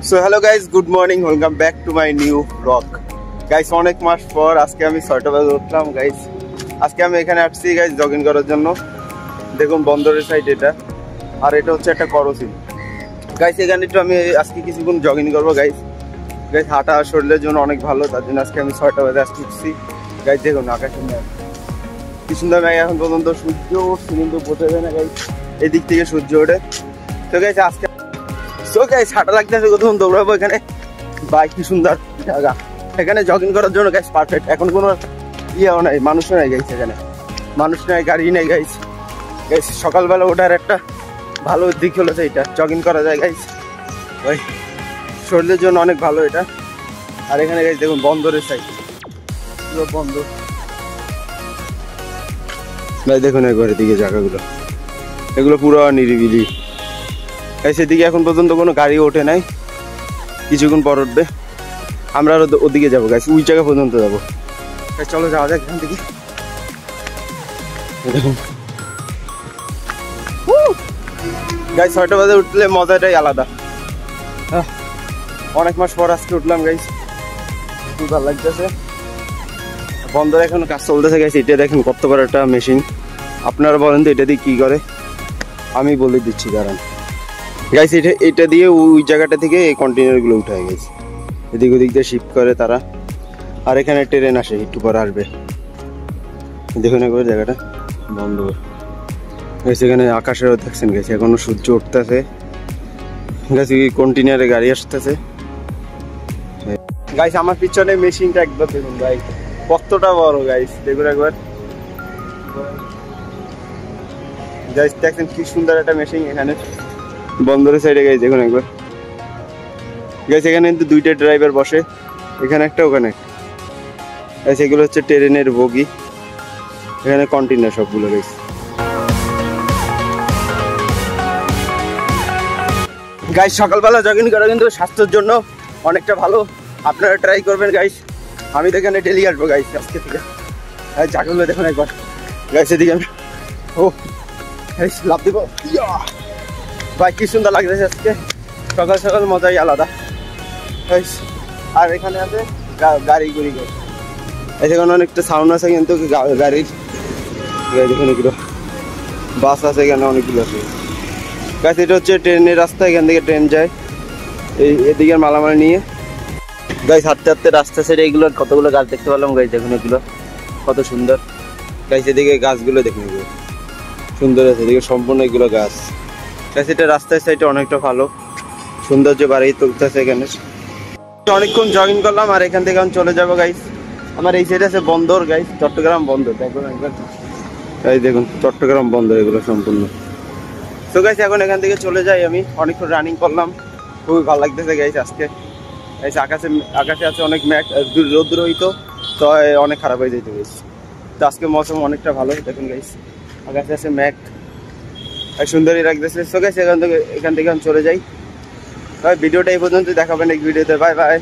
So hello guys, good morning, welcome back to my new blog. Guys অনেক মাস পর আজকে আমি 6টা বাজে উঠলাম গাইজ। আজকে আমি এখানে আসছি গাইজ জগিং করার জন্য। দেখুন বন্দরের সাইড এটা, আর এটা হচ্ছে একটা করসিল গাইজ। এখানে একটু আমি আজকে কিছুক্ষণ জগিং করবো গাইজ। গাইজ হাঁটা শরীরের জন্য অনেক ভালো, তার জন্য আজকে আমি 6টা বাজে আসতে উঠছি গাইজ। দেখুন আকাশের ম্যাপ কি সুন্দর ম্যাগ, এখন পর্যন্ত সূর্য উঠছে কিন্তু বোঝা যায় না গাইজ, এদিক থেকে সূর্য ওঠে। তো গাইজ আজকে হাঁটা লাগতেছে, কোথাও দৌড়াবো এখানে। বাইক কি সুন্দর জায়গা, এখানে জগিং করার জন্য গাইস পারফেক্ট। এখন কোনো ইয়েও নাই, মানুষও নাই গাইস, এখানে মানুষ নাই, গাড়ি নেই গাইস। গাইস সকালবেলা ওঠার একটা ভালো দিক হলো এইটা, জগিং করা যায় গাইস, ওই শরীরের জন্য অনেক ভালো এটা। আর এখানে গাইস দেখুন বন্দরের সাইড, পুরো বন্দর ভাই। দেখুন একবারের দিকে জায়গাগুলো, এগুলো পুরো নিরিবিলি গাইস। এদিকে এখন পর্যন্ত কোনো গাড়ি ওঠে নাই, কিছুক্ষণ পর উঠবে। আমরা আর ওদিকে যাবো গাইস, ওই জায়গা পর্যন্ত যাবো। চলো যাওয়া যাক এখান থেকে। গাইস 6টা বাজে উঠলে মজাটাই আলাদা। অনেক মাস পর আজকে উঠলাম গাইস, খুব ভালো লাগতেছে। বন্দরে এখন কাজ চলতেছে গাইস। এটা দেখেন কত বড় একটা মেশিন। আপনারা বলেন তো এটা দিয়ে কি করে, আমি বলে দিচ্ছি দাঁড়ান গাইস। এটা দিয়ে ওই জায়গাটা থেকে এই কন্টেনার গুলো উঠায় গেছে, এদিক ওদিক দিয়ে শিফট করে তারা। আর এখানে ট্রেন আসে, একটু পরে আসবে। দেখুন একবার জায়গাটা বন্ধ গেছে। এখানে আকাশেও দেখছেন গেছে, এখনো সূর্য উঠতেছে গেছে, কন্টেনারে গাড়ি আসতেছে গাইস। আমার পিছনে মেশিনটা একবার দেখুন ভাই, কতটা বড় গাইস, দেখুন একবার গাইস। দেখছেন কি সুন্দর একটা মেশিন এখানে বন্দরের সাইডে গাইস। দেখুন একবার গাইস, এখানে কিন্তু 2টা ড্রাইভার বসে, এখানে একটা ওখানে একটা গাইস। এগুলো হচ্ছে ট্রেনের বগি, এখানে কন্টেনার সবগুলো গাইস। গাইস সকালবেলা জগিং করা কিন্তু স্বাস্থ্যের জন্য অনেকটা ভালো, আপনারা ট্রাই করবেন গাইস। আমি তো এখানে ডেলি আসবো গাইস আজকে থেকে। জায়গাগুলো দেখুন একবার গাইস, এদিকে আমি ও গাইস লাভ দিব ভাই, কি সুন্দর লাগতেছে আজকে। সকাল সকাল মজাই আলাদা। আর এখানে আছে গাড়ি গুড়ি গাড়ি, এখানে অনেকটা সাউন্ড আছে কিন্তু গাড়ির। দেখুন এগুলো বাস আছে, এখানে অনেকগুলো আছে গাছ। এটা হচ্ছে ট্রেনের রাস্তা, এখান থেকে ট্রেন যায় এদিকে মালামাল নিয়ে গাইস। হাঁটতে হাঁটতে রাস্তা সাইডে এগুলো কতগুলো গাছ দেখতে পেলাম গাইস। দেখুন এগুলো কত সুন্দর গাইস। এদিকে গাছগুলো দেখুন এগুলো সুন্দর আছে, এদিকে সম্পূর্ণ এগুলো গাছ গাইস। এটা রাস্তার সাইডে অনেকটা ভালো সৌন্দর্য বাড়িয়ে তুলতেছে এখানে। অনেকক্ষণ জগিং করলাম আর এখান থেকে আমি চলে যাবো গাইস। আমার এই সাইডে আছে বন্দর গাইস, চট্টগ্রাম বন্দর। দেখুন একবার গাইস, দেখুন চট্টগ্রাম বন্দর এগুলো সম্পূর্ণ। তো গাইস এখন এখান থেকে চলে যাই আমি। অনেকক্ষণ রানিং করলাম, খুবই ভালো লাগতেছে গাইস আজকে। গাইস আকাশে আছে অনেক ম্যাঘ, রোদ্র হইতো তো অনেক খারাপ হয়ে যেত গাইস। তো আজকে মৌসুম অনেকটা ভালো, দেখুন গাইস আকাশে আছে ম্যাঘ, সুন্দরই লাগতেছে। তো গাইস এখান থেকে আমি চলে যাই। ভিডিওটা এই পর্যন্ত দেখাবেন এক ভিডিওতে। Bye bye.